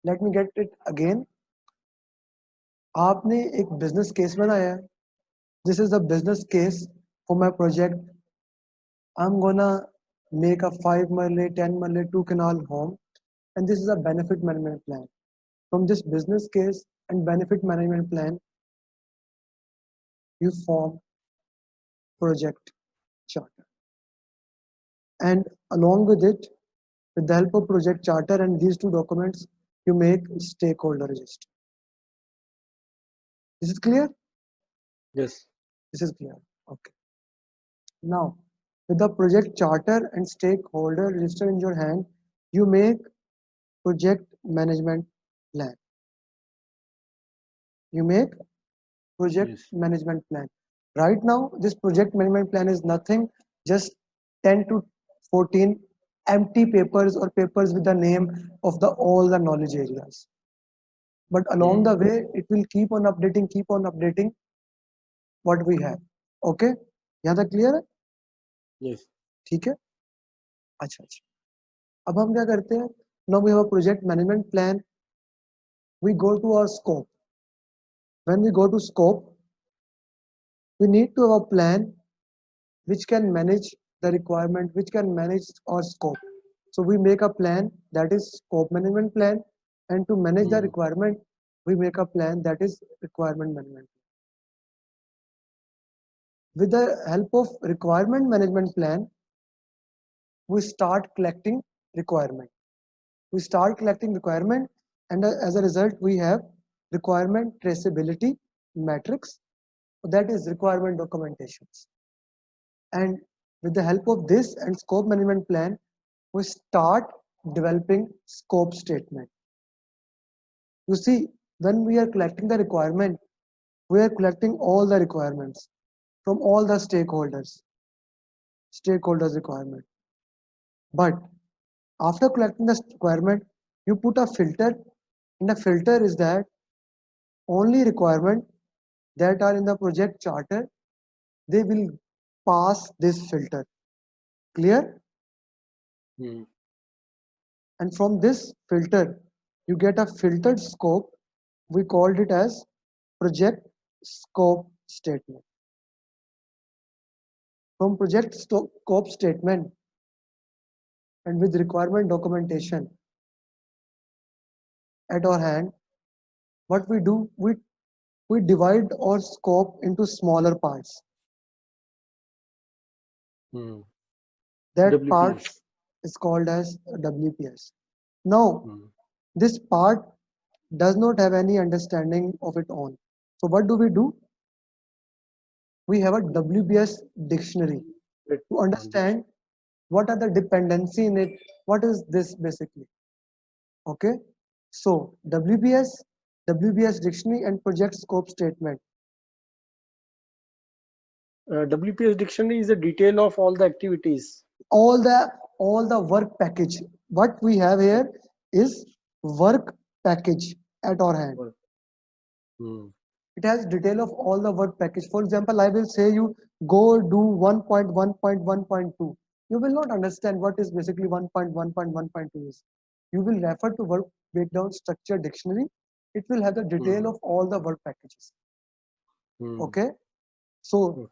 Let me get it again. आपने एक business case बनाया है. This is the business case for my project. I'm gonna make a 5 marle, 10 marle, 2 canal home, and this is a benefit management plan. From this business case and benefit management plan, you form project charter. And along with it, with the help of project charter and these two documents, you make stakeholder register. This is clear? Yes. This is clear. Okay. Now, with the project charter and stakeholder register in your hand, you make project management plan. You make project Yes. management plan. Right now, this project management plan is nothing, just 10 to 14 empty papers or papers with the name of the all the knowledge areas. But along the way, it will keep on updating what we have. Okay? यहाँ तक clear है? Yes. ठीक है? अच्छा अच्छा. अब हम क्या करते हैं? Now we have a project management plan. We go to our scope. When we go to scope, we need to have a plan which can manage the requirement, which can manage our scope. So we make a plan that is scope management plan, and to manage the requirement, we make a plan that is requirement management. With the help of requirement management plan, we start collecting requirement. We start collecting requirement, and as a result, we have requirement traceability matrix, that is requirement documentations. And with the help of this and scope management plan, we start developing scope statement. You see, when we are collecting the requirement, we are collecting all the requirements from all the stakeholders requirement. But after collecting the requirement, you put a filter, and the filter is that only requirement that are in the project charter, they will pass this filter. Clear? And from this filter, you get a filtered scope. We called it as project scope statement. From project scope statement and with requirement documentation at our hand, what we do, we divide our scope into smaller parts. That WPS. part is called as WPS. Now, this part does not have any understanding of its own. So what do? We have a WPS dictionary to understand what are the dependency in it. What is this basically? Okay. So WPS dictionary and project scope statement. WPS dictionary is a detail of all the activities. All the work package. What we have here is work package at our hand. It has detail of all the work package. For example, I will say you go do 1.1.1.2. You will not understand what is basically 1.1.1.2 is. You will refer to work breakdown structure dictionary. It will have the detail of all the work packages. Okay. So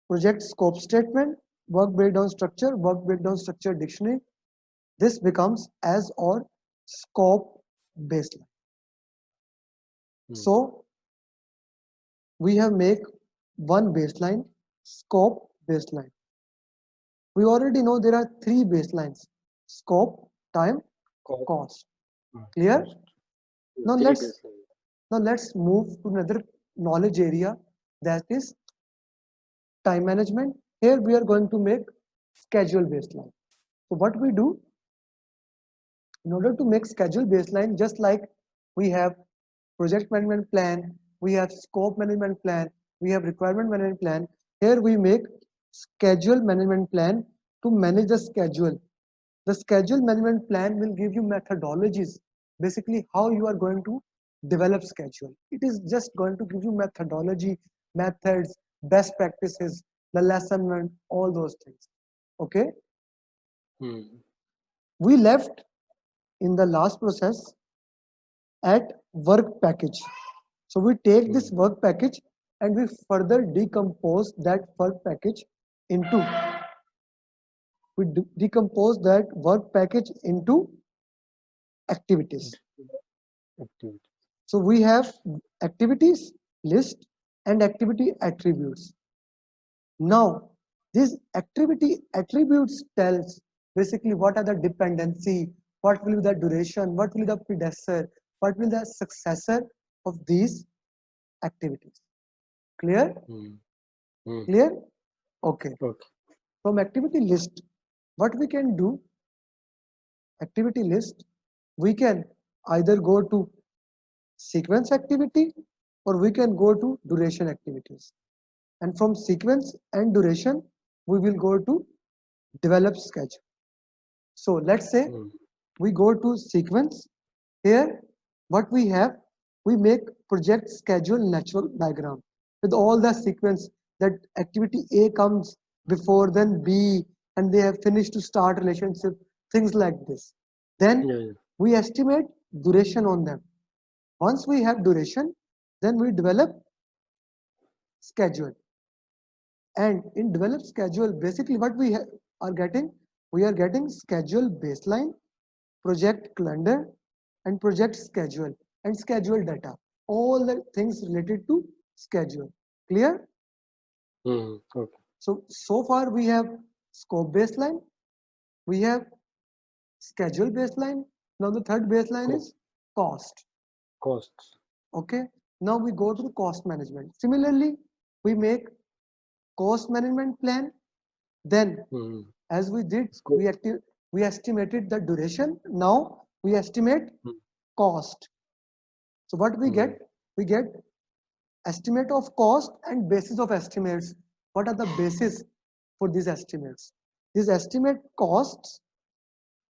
project scope statement, work breakdown structure dictionary. This becomes as or scope baseline. So we have make one baseline, scope baseline. We already know there are three baselines: scope, time, cost. Clear? Now let's move to another knowledge area, that is time management. Here we are going to make schedule baseline. So what we do, in order to make schedule baseline, just like we have project management plan, we have scope management plan, we have requirement management plan. Here we make schedule management plan to manage the schedule. The schedule management plan will give you methodologies, basically how you are going to develop schedule. It is just going to give you methodology, methods, best practices, the lesson learned, all those things. Okay. We left in the last process at work package. So we take this Hmm. work package and we further decompose that work package into decompose that work package into activities. Activity. So we have activities list and activity attributes. Now, these activity attributes tells basically what are the dependency, what will be the duration, what will be the predecessor, what will be the successor of these activities. Clear? Hmm. Hmm. Clear? Okay. Okay. From activity list, what we can do, activity list, we can either go to sequence activity or we can go to duration activities. And from sequence and duration, we will go to develop schedule. So let's say Hmm. we go to sequence. Here, what we have, we make project schedule natural diagram with all the sequence that activity A comes before then B and they have finished to start relationship, things like this. Then Yeah. Yeah. we estimate duration on them. Once we have duration, then we develop schedule. And in develop schedule, basically what are getting, we are getting schedule baseline, project calendar, and project schedule and schedule data. All the things related to schedule. Clear? Hmm. Okay. So far we have scope baseline, we have schedule baseline. Now the third baseline Co- is cost. Costs. Okay. Now we go to the cost management. Similarly, we make cost management plan. Then, Hmm. as we did, Scope. we estimated the duration. Now we estimate Hmm. cost. So what we Hmm. get? We get estimate of cost and basis of estimates. What are the basis for these estimates? These estimate costs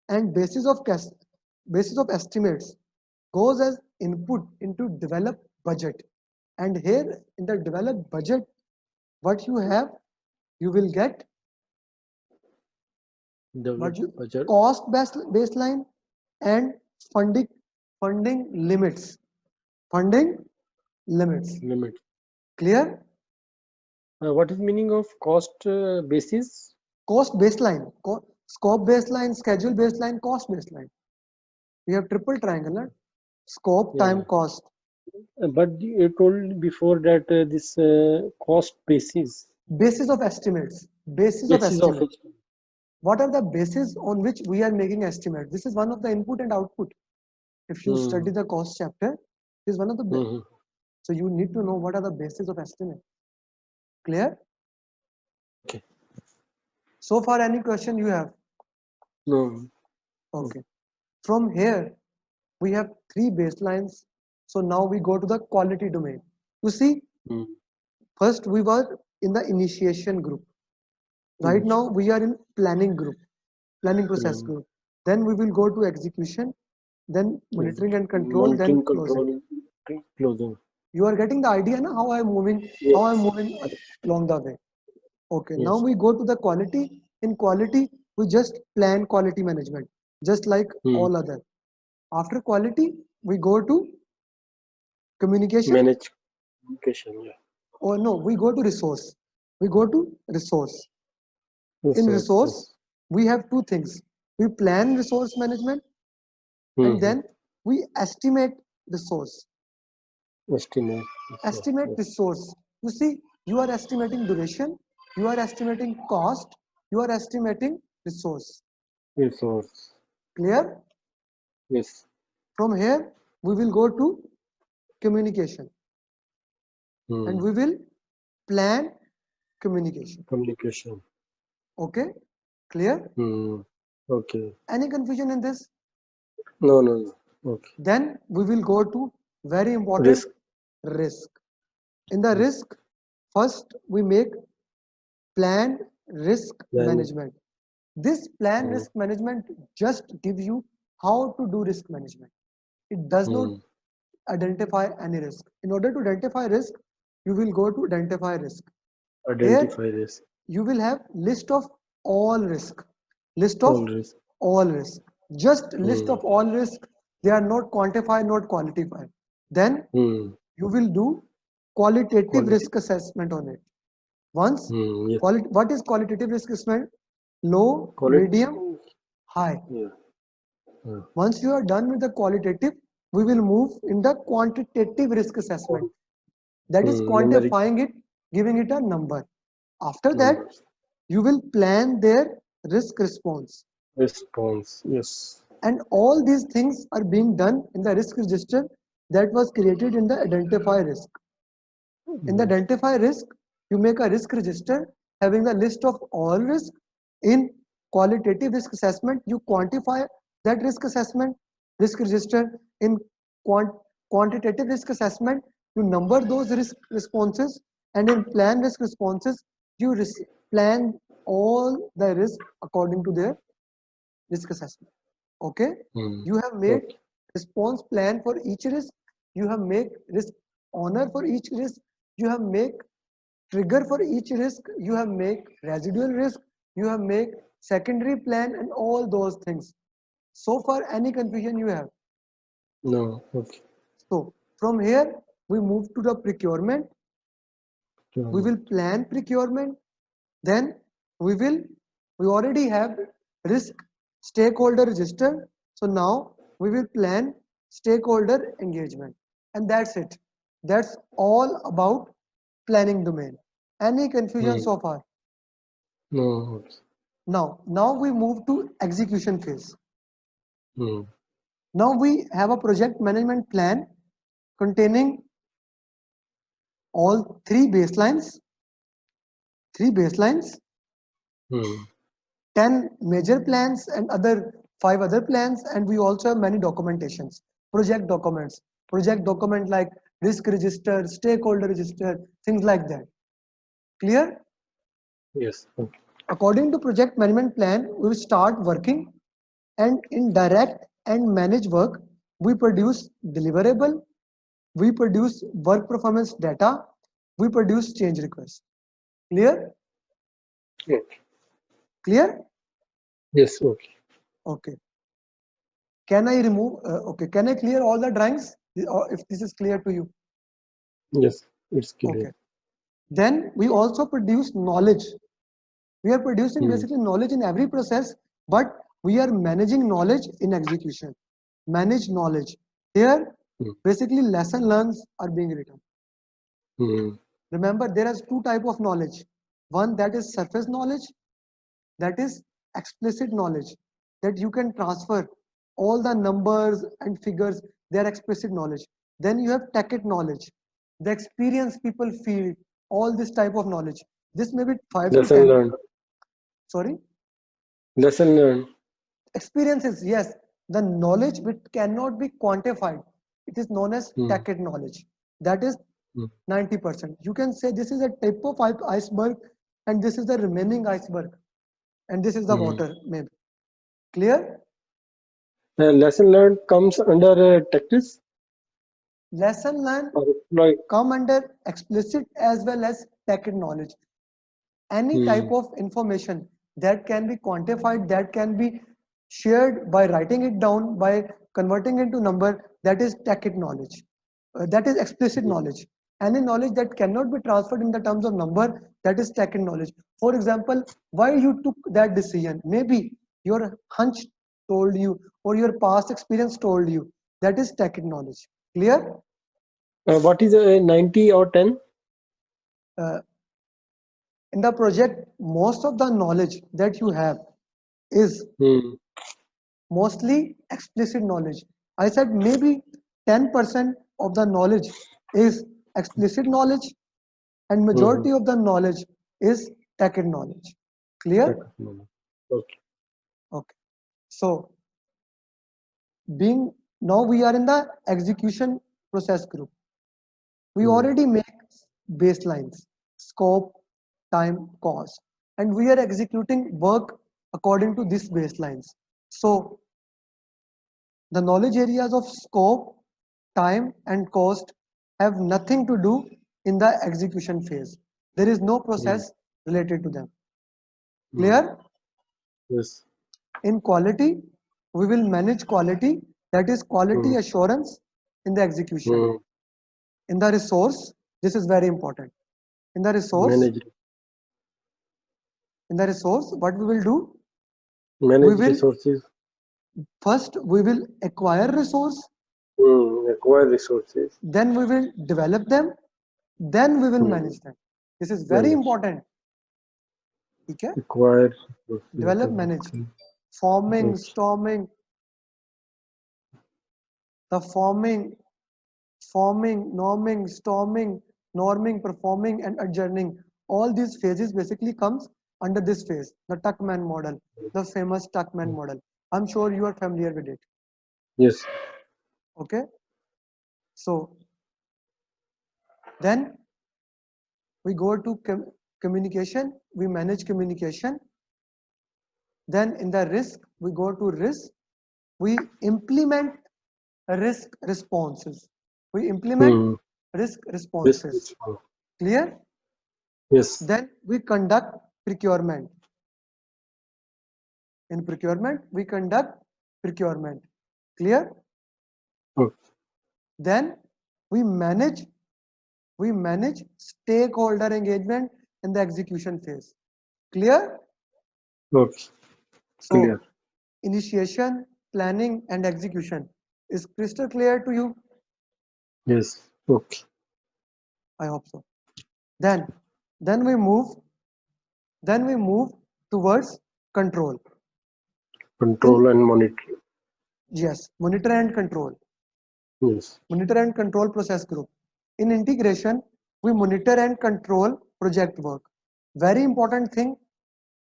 and basis of estimates goes as input into develop budget. And here in the develop budget, what you have, you will get Develop what you budget. cost baseline and funding funding limits. Funding limits. Limit. Clear? What is meaning of cost basis? Cost baseline, scope baseline, schedule baseline, cost baseline. We have triple triangle, na? Scope, Yeah. time, Yeah. cost. But you told before that this cost basis. Basis of estimates. Basis of Basis of estimate. it. What are the bases on which we are making estimate? This is one of the input and output. If you Hmm. study the cost chapter, this is one of the Hmm. so you need to know what are the bases of estimate. Clear? Okay. So far, any question you have? No. Hmm. Okay. From here, we have three baselines. So now we go to the quality domain. You see, Hmm. first we were in the initiation group. Right Finish. now we are in planning group, planning process Hmm. group. Then we will go to execution, then monitoring and control, then Monitoring, closing. controlling, closing. You are getting the idea now how I'm Yes. moving along the way. Okay, now Yes. we go to the quality. In quality, we just plan quality management, just like Hmm. all other. After quality, we go to communication, Manage communication. Yeah. or no, we go to resource. We go to resource. In Resource. resource, Yes. we have two things. We plan resource management and Hmm. then we estimate resource. Estimate. Resource. Estimate Yes. resource. You see, you are estimating duration, you are estimating cost, you are estimating resource. Resource. Clear? Yes. From here, we will go to communication and Hmm. we will plan communication. Communication. Okay? Clear? Hmm. Okay. Any confusion in this? No. No. No. Okay. Then we will go to very important Risk. risk. In the Risk. risk, first we make planned risk Then. management. This plan Hmm. risk management just gives you how to do risk management. It does not Hmm. identify any risk. In order to identify risk, you will go to identify risk. Here Identify risk. you will have list of all risk. List of All risk. all risk. Just list Hmm. of all risk. They are not quantified, not qualified. Then Hmm. you will do qualitative Quality. risk assessment on it. Once, Yes. what is qualitative risk assessment? Low, Quality. medium, high. Yeah. Yeah. Once you are done with the qualitative, we will move in the quantitative risk assessment. That is Numeric quantifying it, giving it a number. After that, numbers. you will plan their risk response. Response. Yes. And all these things are being done in the risk register that was created in the identify risk. In the Hmm. identify risk, you make a risk register having the list of all risk. In qualitative risk assessment, you quantify that risk register. In quantitative risk assessment, you number those risk responses, and in plan risk responses, you plan all the risk according to their risk assessment. Okay, Hmm. you have made Okay. response plan for each risk, you have made risk owner for each risk, you have make trigger for each risk, you have make residual risk, you have make secondary plan, and all those things. So far, any confusion you have? No. Okay. So from here, we move to the procurement. We will plan procurement. Then we will, we already have risk stakeholder register. So now we will plan stakeholder engagement. And that's it. That's all about planning domain. Any confusion Hmm. so far? No. Okay. Now we move to execution phase. Hmm. Now we have a project management plan containing all three baselines, Hmm. 10 major plans and other 5 other plans, and we also have many documentations, project document like risk register, stakeholder register, things like that. Clear? Yes. Okay. According to project management plan, we will start working, and in direct and manage work, we produce deliverable, we produce work performance data, we produce change requests. Clear? Okay. Clear? Yes. Okay. Okay. Can I remove, okay, can I clear all the drawings? Or if this is clear to you? Yes. It's clear. Okay. Then we also produce knowledge. We are producing Hmm. basically knowledge in every process, but we are managing knowledge in execution. Manage knowledge. Here, Hmm. basically lesson learns are being written. Hmm. Remember, there is two type of knowledge. One that is surface knowledge, that is explicit knowledge, that you can transfer all the numbers and figures, they are explicit knowledge. Then you have tacit knowledge, the experience people feel, all this type of knowledge. This may be 5 to Lesson 10. learned. Sorry, Lesson learned. experiences, yes. The knowledge which cannot be quantified, it is known as Hmm. tacit knowledge. That is Hmm. 90%. You can say this is a tip of iceberg, and this is the remaining iceberg, and this is the Hmm. water, maybe. Clear? Lesson learned comes under tactics Lesson learned or like. come under explicit as well as tacit knowledge. Any type Hmm. of information that can be quantified, that can be shared by writing it down, by converting into number, that is tacit knowledge. That is explicit knowledge. Any knowledge that cannot be transferred in the terms of number, that is tacit knowledge. For example, why you took that decision? Maybe your hunch told you, or your past experience told you. That is tacit knowledge. Clear? What is a 90 or 10? Uh, in the project, most of the knowledge that you have is Hmm. mostly explicit knowledge. I said maybe 10% of the knowledge is explicit knowledge, and Hmm. majority of the knowledge is tacit knowledge. Clear? Okay. Okay. So being, now we are in the execution process group. We Hmm. already make baselines, scope, time, cost, and we are executing work according to these baselines. So the knowledge areas of scope, time, and cost have nothing to do in the execution phase. There is no Hmm. process related to them. Hmm. Clear? Yes. In quality, we will manage quality that is quality Hmm. assurance in the execution. Hmm. In the resource, this is very important. In the resource, Manage what we will do? We manage will resources. first we will acquire resource, Acquire resources. then we will develop them, then we will Hmm. manage them. This is very Manage. important. Okay? Acquire resources. Develop, manage. Forming, Okay. storming, the forming, norming, storming, norming, performing, and adjourning. All these phases basically comes under this phase, the Tuckman model, the famous Tuckman model. I'm sure you are familiar with it. Yes. Okay? So then we go to communication, we manage communication. Then in the risk, we go to risk, we implement risk responses. We implement Hmm. risk Risk responses. response. Clear? Yes. Then we conduct procurement. In procurement, we conduct procurement. Clear? Okay. Then we manage stakeholder engagement in the execution phase. Clear? Okay. Clear. So initiation, planning, and execution is crystal clear to you. Yes. Okay. I hope so. Then then we move towards control. In Control and monitor. yes, monitor and control. Yes. Monitor and control process group. In integration, we monitor and control project work. Very important thing,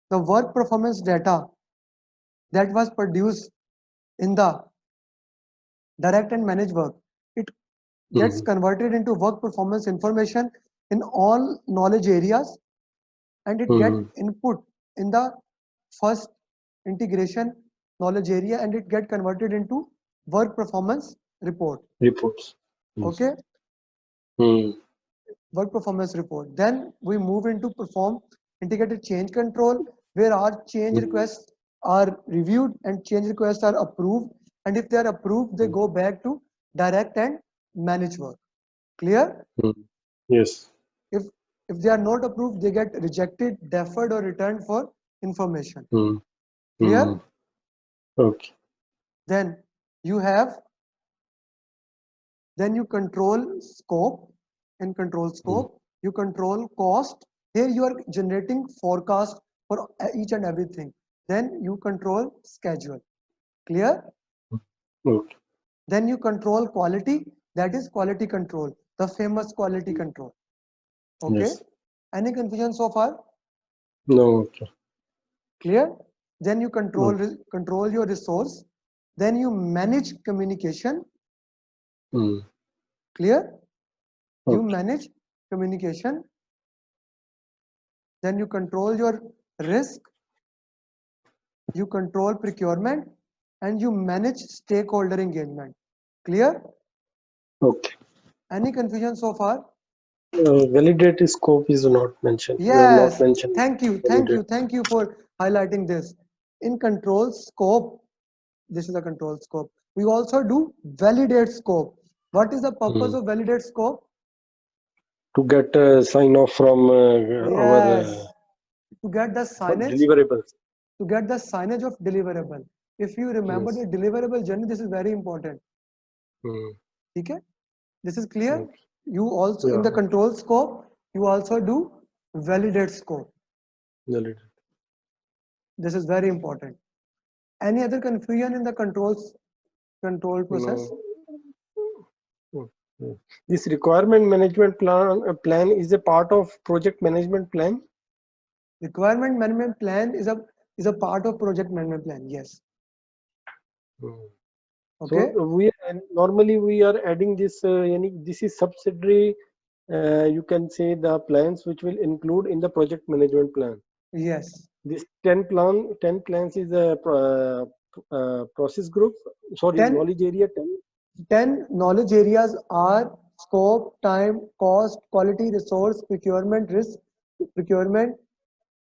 the work performance data that was produced in the direct and managed work, it gets Hmm. converted into work performance information in all knowledge areas, and it get Hmm. input in the first integration knowledge area, and it get converted into work performance report. Reports. Yes. Okay, Hmm. work performance report. Then we move into perform integrated change control, where our change Hmm. requests are reviewed and change requests are approved, and if they are approved they go back to direct and manage work. Clear? Hmm. Yes. if if they are not approved, they get rejected, deferred, or returned for information. Hmm. Hmm. Clear? Okay. Then you have then you control scope. In control Hmm. scope, you control cost. Here you are generating forecast for each and everything. Then you control schedule. Clear? Okay. Then you control quality. That is quality control, the famous quality control. Okay? Yes. Any confusion so far? No. Okay. Clear? Then you No. control your resource. Then you manage communication. Hmm. Clear? You Okay. manage communication. Then you control your risk, you control procurement, and you manage stakeholder engagement. Clear? Okay. Any confusion so far? Validate scope is not mentioned. You have not Yes. mentioned validate. Thank you for highlighting this. In control scope, this is a control scope. We also do validate scope. What is the purpose Hmm. of validate scope? To get a sign off from our Yes. To get the signage, deliverables. of deliverable. If you remember Yes. the deliverable journey, this is very important. Hmm. Okay? This is clear. Okay. You also in Yeah. the control scope, you also do validate scope. Validate. This is very important. Any other confusion in the control process? No. Okay. This requirement management plan is a part of project management plan. Requirement management plan is a part of project management plan. Yes. Hmm. So Okay. normally we are adding this. This is subsidiary. You can say the plans which will include in the project management plan. Yes. This 10 plans is a process group. Sorry, 10 knowledge area 10. 10 knowledge areas are scope, time, cost, quality, resource, procurement, risk, procurement,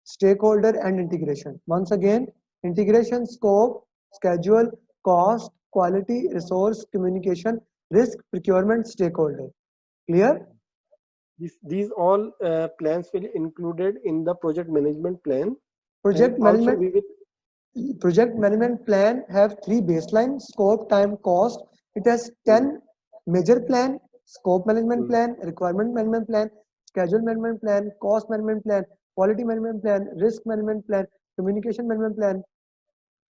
stakeholder, and integration. Once again, integration, scope, schedule, cost, quality, resource, communication, risk, procurement, stakeholder. Clear? These all plans will included in the project management plan, and Project also management we will. project management plan have three baseline: scope, time, cost. It has Hmm, 10 major plan: scope management hmm, plan, requirement management plan, schedule management plan, cost management plan, quality management plan, risk management plan, communication management plan,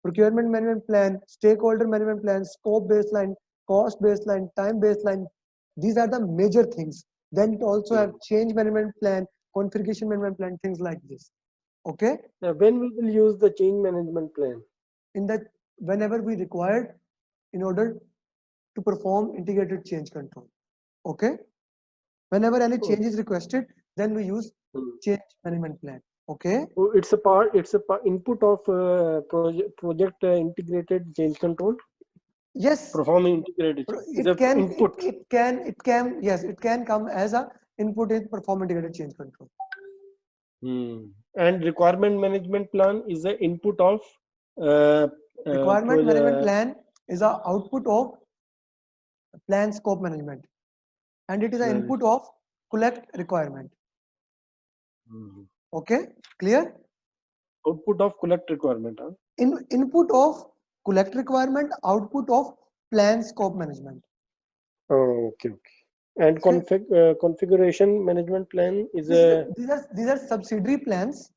procurement management plan, stakeholder management plan, scope baseline, cost baseline, time baseline. These are the major things. Then it also have hmm. change management plan, configuration management plan, things like this. Okay? When we will use the change management plan? In that, whenever we required in order to perform integrated change control. Okay? Whenever any Oh, change is requested, then we use hmm. change management plan. Okay? Oh, it's a input of project integrated change control. Yes, Perform integrated is a input. yes, it can come as a input in perform integrated change control. Hmm. And requirement management plan is the input of uh, Requirement management plan is a output of plan scope management, and it is an manage. input of collect requirement. Hmm. Okay? Clear? Output of collect requirement. Huh? Input of collect requirement, output of plan scope management. Oh, okay, okay. And Okay? configuration management plan is This is a. these are subsidiary plans.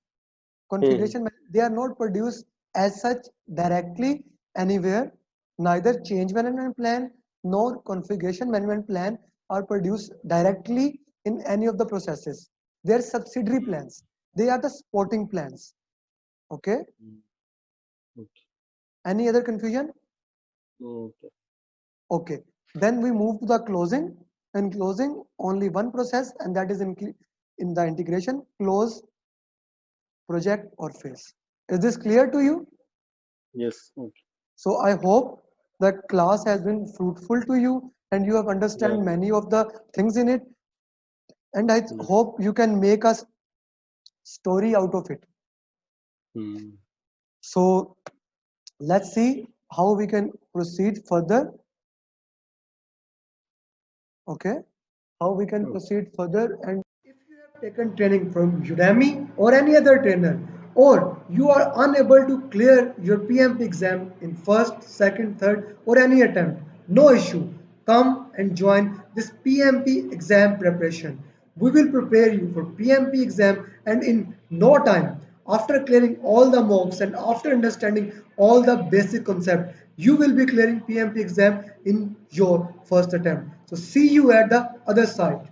Hmm. Configuration, they are not produced as such directly anywhere. Neither change management plan nor configuration management plan are produced directly in any of the processes. They are subsidiary plans. They are the supporting plans. Okay? Hmm. Okay. Any other confusion? Okay. Okay. Then we move to the closing. In closing, only one process, and that is in the integration: close, project, or phase. Is this clear to you? Yes. Okay. So I hope the class has been fruitful to you and you have Yeah. understand many of the things in it. And I Yes. hope you can make a story out of it. Hmm. So let's see how we can proceed further. Okay, how we can Okay. proceed further. And if you have taken training from Udemy or any other trainer, or you are unable to clear your PMP exam in first, second, third, or any attempt, no issue. Come and join this PMP exam preparation. We will prepare you for PMP exam, and in no time, after clearing all the mocks and after understanding all the basic concept, you will be clearing PMP exam in your first attempt. So see you at the other side.